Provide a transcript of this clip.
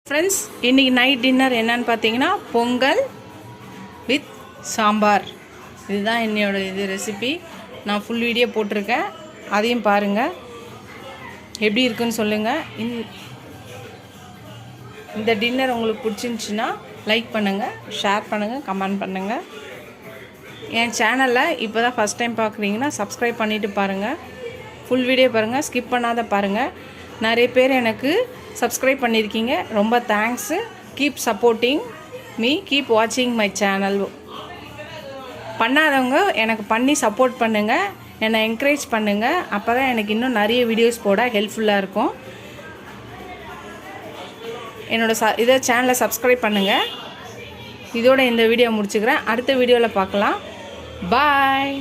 Friends, இன்றைக்கி night dinner என்னன்னு பார்த்தீங்கன்னா பொங்கல் வித் சாம்பார். இதுதான் என்னோட ரெசிபி. நான் ஃபுல் வீடியோ போட்டிருக்கேன், அதையும் பாருங்கள். எப்படி இருக்குன்னு சொல்லுங்கள். இந்த டின்னர் உங்களுக்கு பிடிச்சிருந்துச்சின்னா லைக் பண்ணுங்கள், ஷேர் பண்ணுங்கள், கமெண்ட் பண்ணுங்கள். என் சேனலில் இப்போ தான் ஃபஸ்ட் டைம் பார்க்குறீங்கன்னா சப்ஸ்கிரைப் பண்ணிவிட்டு பாருங்கள். ஃபுல் வீடியோ பாருங்கள், ஸ்கிப் பண்ணாத பாருங்கள். நிறைய பேர் எனக்கு சப்ஸ்கிரைப் பண்ணியிருக்கீங்க, ரொம்ப thanks. Keep supporting me, keep வாட்சிங் மை சேனல். பண்ணாதவங்க எனக்கு பண்ணி சப்போர்ட் பண்ணுங்கள், என்னை என்கரேஜ் பண்ணுங்கள். அப்போ தான் எனக்கு இன்னும் நிறைய வீடியோஸ் போட ஹெல்ப்ஃபுல்லாக இருக்கும். இதை சேனலை சப்ஸ்கிரைப் பண்ணுங்கள். இதோட இந்த வீடியோ முடிச்சுக்கிறேன். அடுத்த வீடியோவில் பார்க்கலாம். பாய்.